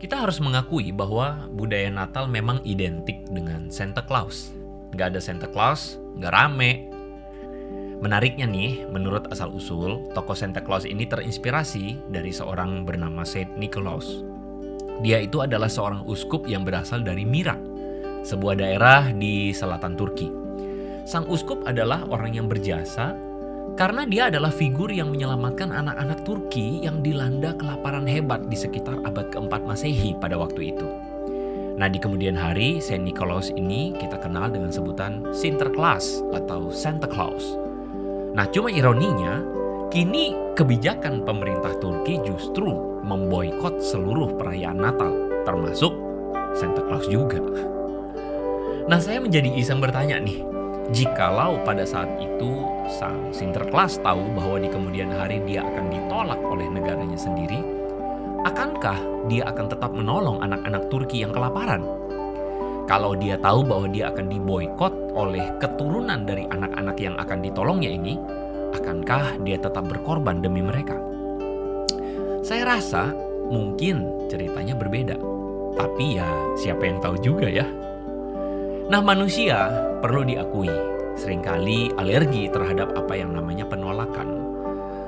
Kita harus mengakui bahwa budaya Natal memang identik dengan Santa Claus. Nggak ada Santa Claus, nggak rame. Menariknya nih, menurut asal-usul, tokoh Santa Claus ini terinspirasi dari seorang bernama Saint Nicholas. Dia itu adalah seorang uskup yang berasal dari Myra, sebuah daerah di selatan Turki. Sang uskup adalah orang yang berjasa karena dia adalah figur yang menyelamatkan anak-anak Turki yang dilanda kelaparan hebat di sekitar abad keempat Masehi pada waktu itu. Nah, di kemudian hari, Saint Nicholas ini kita kenal dengan sebutan Sinterklaas atau Santa Claus. Nah, cuma ironinya, kini kebijakan pemerintah Turki justru memboikot seluruh perayaan Natal, termasuk Santa Claus juga. Nah, saya menjadi iseng bertanya nih, jikalau pada saat itu sang Sinterklaas tahu bahwa di kemudian hari dia akan ditolak oleh negaranya sendiri, akankah dia akan tetap menolong anak-anak Turki yang kelaparan? Kalau dia tahu bahwa dia akan diboikot oleh keturunan dari anak-anak yang akan ditolongnya ini, akankah dia tetap berkorban demi mereka? Saya rasa mungkin ceritanya berbeda, tapi ya siapa yang tahu juga ya. Nah, manusia perlu diakui seringkali alergi terhadap apa yang namanya penolakan.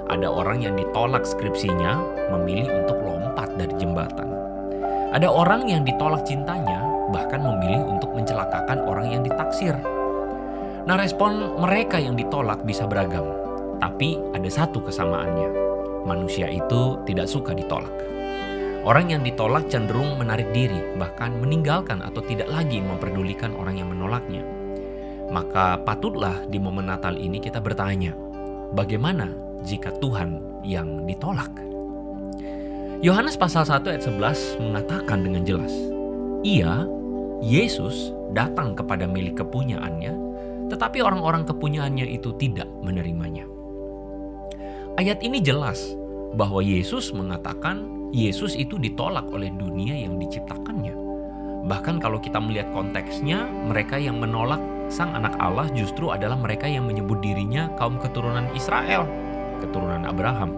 Ada orang yang ditolak skripsinya memilih untuk lompat dari jembatan. Ada orang yang ditolak cintanya bahkan memilih untuk mencelakakan orang yang ditaksir. Nah, respon mereka yang ditolak bisa beragam, tapi ada satu kesamaannya. Manusia itu tidak suka ditolak. Orang yang ditolak cenderung menarik diri, bahkan meninggalkan atau tidak lagi memperdulikan orang yang menolaknya. Maka patutlah di momen Natal ini kita bertanya, bagaimana jika Tuhan yang ditolak? Yohanes pasal 1 ayat 11 mengatakan dengan jelas, Ia, Yesus, datang kepada milik kepunyaannya, tetapi orang-orang kepunyaannya itu tidak menerimanya. Ayat ini jelas bahwa Yesus mengatakan Yesus itu ditolak oleh dunia yang diciptakannya. Bahkan kalau kita melihat konteksnya, mereka yang menolak Sang Anak Allah justru adalah mereka yang menyebut dirinya kaum keturunan Israel, keturunan Abraham.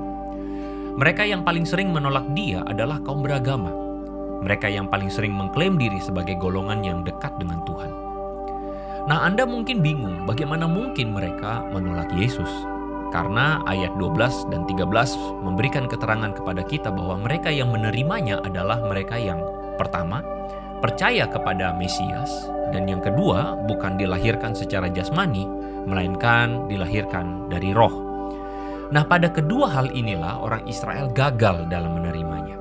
Mereka yang paling sering menolak dia adalah kaum beragama. Mereka yang paling sering mengklaim diri sebagai golongan yang dekat dengan Tuhan. Nah, Anda mungkin bingung bagaimana mungkin mereka menolak Yesus. Karena ayat 12 dan 13 memberikan keterangan kepada kita bahwa mereka yang menerimanya adalah mereka yang pertama, percaya kepada Mesias, dan yang kedua, bukan dilahirkan secara jasmani, melainkan dilahirkan dari roh. Nah, pada kedua hal inilah orang Israel gagal dalam menerimanya.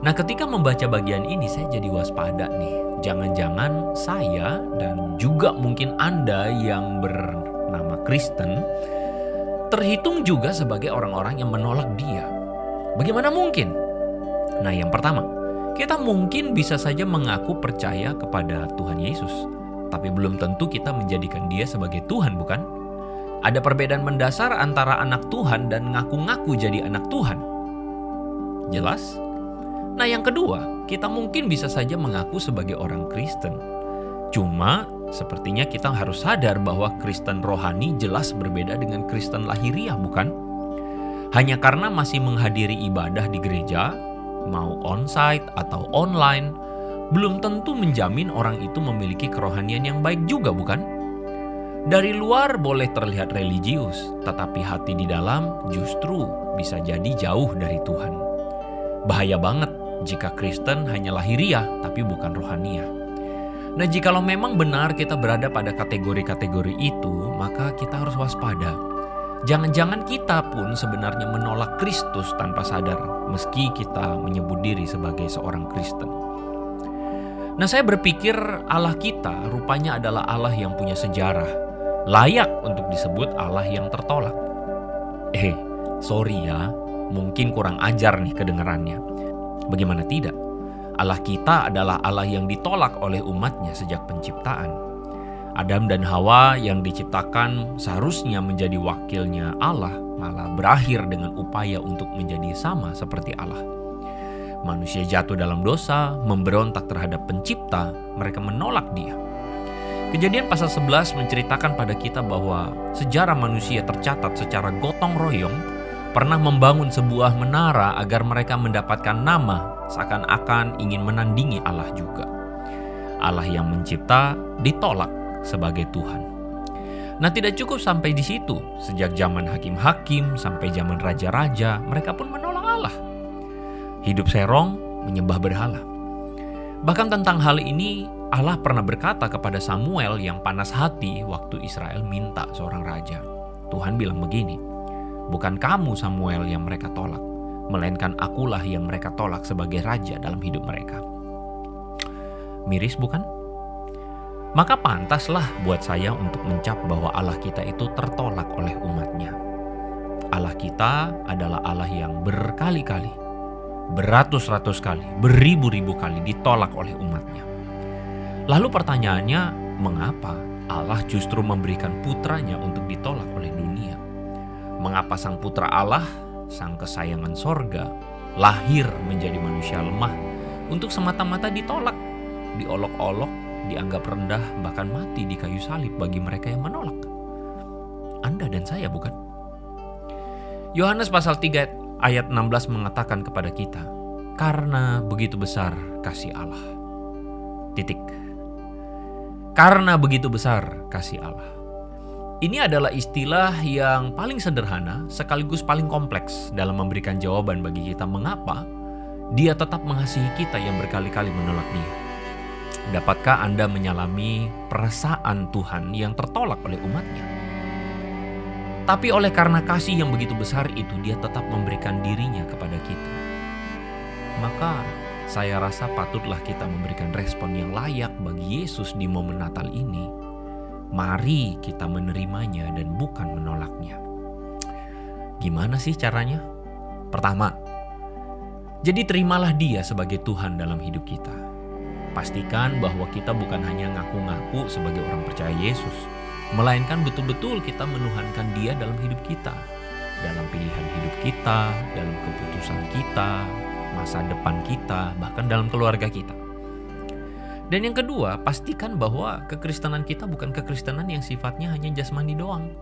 Nah, ketika membaca bagian ini saya jadi waspada nih. Jangan-jangan saya dan juga mungkin Anda yang bernama Kristen terhitung juga sebagai orang-orang yang menolak dia. Bagaimana mungkin? Nah, yang pertama, kita mungkin bisa saja mengaku percaya kepada Tuhan Yesus, tapi belum tentu kita menjadikan dia sebagai Tuhan, bukan? Ada perbedaan mendasar antara anak Tuhan dan ngaku-ngaku jadi anak Tuhan. Jelas? Nah, yang kedua, kita mungkin bisa saja mengaku sebagai orang Kristen. Cuma, sepertinya kita harus sadar bahwa Kristen rohani jelas berbeda dengan Kristen lahiriah, bukan? Hanya karena masih menghadiri ibadah di gereja, mau onsite atau online, belum tentu menjamin orang itu memiliki kerohanian yang baik juga, bukan? Dari luar boleh terlihat religius, tetapi hati di dalam justru bisa jadi jauh dari Tuhan. Bahaya banget jika Kristen hanya lahiriah tapi bukan rohaniah. Nah, jikalau memang benar kita berada pada kategori-kategori itu, maka kita harus waspada. Jangan-jangan kita pun sebenarnya menolak Kristus tanpa sadar, meski kita menyebut diri sebagai seorang Kristen. Nah, saya berpikir Allah kita rupanya adalah Allah yang punya sejarah, layak untuk disebut Allah yang tertolak. Sorry ya, mungkin kurang ajar nih kedengarannya. Bagaimana tidak? Allah kita adalah Allah yang ditolak oleh umatnya sejak penciptaan. Adam dan Hawa yang diciptakan seharusnya menjadi wakilnya Allah, malah berakhir dengan upaya untuk menjadi sama seperti Allah. Manusia jatuh dalam dosa, memberontak terhadap pencipta, mereka menolak dia. Kejadian pasal 11 menceritakan pada kita bahwa sejarah manusia tercatat secara gotong royong pernah membangun sebuah menara agar mereka mendapatkan nama, seakan-akan ingin menandingi Allah juga. Allah yang mencipta ditolak sebagai Tuhan. Nah, tidak cukup sampai di situ. Sejak zaman hakim-hakim sampai zaman raja-raja, mereka pun menolak Allah. Hidup serong, menyembah berhala. Bahkan tentang hal ini, Allah pernah berkata kepada Samuel yang panas hati waktu Israel minta seorang raja. Tuhan bilang begini, "Bukan kamu Samuel yang mereka tolak, melainkan akulah yang mereka tolak sebagai raja dalam hidup mereka." Miris bukan? Maka pantaslah buat saya untuk mencap bahwa Allah kita itu tertolak oleh umatnya. Allah kita adalah Allah yang berkali-kali, beratus-ratus kali, beribu-ribu kali ditolak oleh umatnya. Lalu pertanyaannya, mengapa Allah justru memberikan putranya untuk ditolak oleh dunia? Mengapa sang putra Allah, sang kesayangan sorga, lahir menjadi manusia lemah untuk semata-mata ditolak, diolok-olok, dianggap rendah, bahkan mati di kayu salib bagi mereka yang menolak? Anda dan saya bukan? Yohanes pasal 3 ayat 16 mengatakan kepada kita, karena begitu besar kasih Allah. Titik. Karena begitu besar kasih Allah. Ini adalah istilah yang paling sederhana sekaligus paling kompleks dalam memberikan jawaban bagi kita mengapa Dia tetap mengasihi kita yang berkali-kali menolak Dia. Dapatkah Anda menyalami perasaan Tuhan yang tertolak oleh umatnya? Tapi oleh karena kasih yang begitu besar itu, Dia tetap memberikan dirinya kepada kita. Maka saya rasa patutlah kita memberikan respon yang layak bagi Yesus di momen Natal ini. Mari kita menerimanya dan bukan menolaknya. Gimana sih caranya? Pertama, jadi terimalah Dia sebagai Tuhan dalam hidup kita. Pastikan bahwa kita bukan hanya ngaku-ngaku sebagai orang percaya Yesus, melainkan betul-betul kita menuhankan Dia dalam hidup kita, dalam pilihan hidup kita, dalam keputusan kita, masa depan kita, bahkan dalam keluarga kita. Dan yang kedua, pastikan bahwa kekristenan kita bukan kekristenan yang sifatnya hanya jasmani doang,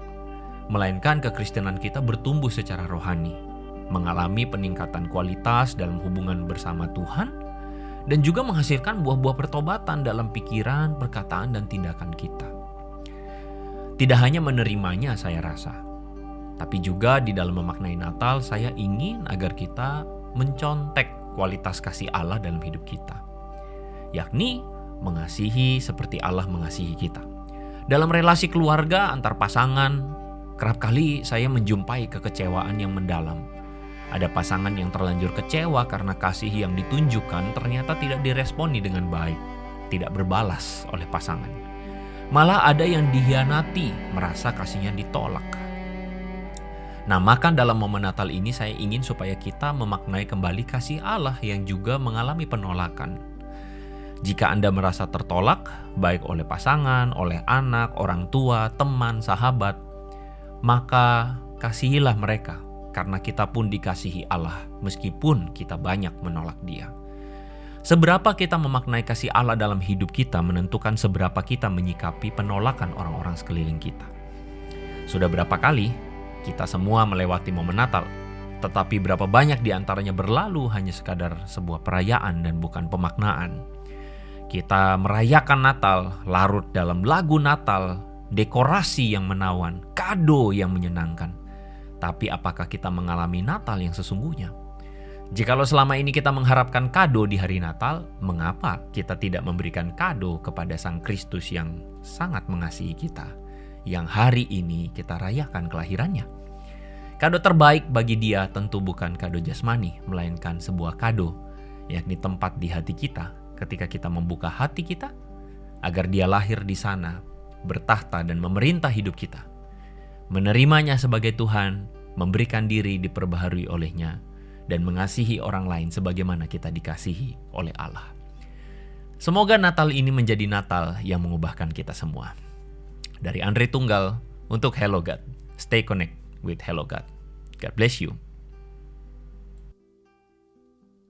melainkan kekristenan kita bertumbuh secara rohani, mengalami peningkatan kualitas dalam hubungan bersama Tuhan, dan juga menghasilkan buah-buah pertobatan dalam pikiran, perkataan, dan tindakan kita. Tidak hanya menerimanya saya rasa, tapi juga di dalam memaknai Natal saya ingin agar kita mencontek kualitas kasih Allah dalam hidup kita, yakni mengasihi seperti Allah mengasihi kita. Dalam relasi keluarga antar pasangan, kerap kali saya menjumpai kekecewaan yang mendalam. Ada pasangan yang terlanjur kecewa karena kasih yang ditunjukkan ternyata tidak diresponi dengan baik, tidak berbalas oleh pasangan. Malah ada yang dikhianati, merasa kasihnya ditolak. Nah, maka dalam momen Natal ini saya ingin supaya kita memaknai kembali kasih Allah yang juga mengalami penolakan. Jika Anda merasa tertolak, baik oleh pasangan, oleh anak, orang tua, teman, sahabat, maka kasihilah mereka. Karena kita pun dikasihi Allah meskipun kita banyak menolak Dia. Seberapa kita memaknai kasih Allah dalam hidup kita menentukan seberapa kita menyikapi penolakan orang-orang sekeliling kita. Sudah berapa kali kita semua melewati momen Natal, tetapi berapa banyak di antaranya berlalu hanya sekadar sebuah perayaan dan bukan pemaknaan. Kita merayakan Natal, larut dalam lagu Natal, dekorasi yang menawan, kado yang menyenangkan. Tapi apakah kita mengalami Natal yang sesungguhnya? Jikalau selama ini kita mengharapkan kado di hari Natal, mengapa kita tidak memberikan kado kepada Sang Kristus yang sangat mengasihi kita, yang hari ini kita rayakan kelahirannya? Kado terbaik bagi Dia tentu bukan kado jasmani, melainkan sebuah kado, yakni tempat di hati kita ketika kita membuka hati kita, agar Dia lahir di sana, bertahta dan memerintah hidup kita. Menerimanya sebagai Tuhan, memberikan diri diperbaharui olehnya, dan mengasihi orang lain sebagaimana kita dikasihi oleh Allah. Semoga Natal ini menjadi Natal yang mengubahkan kita semua. Dari Andre Tunggal untuk Hello God. Stay connect with Hello God. God bless you.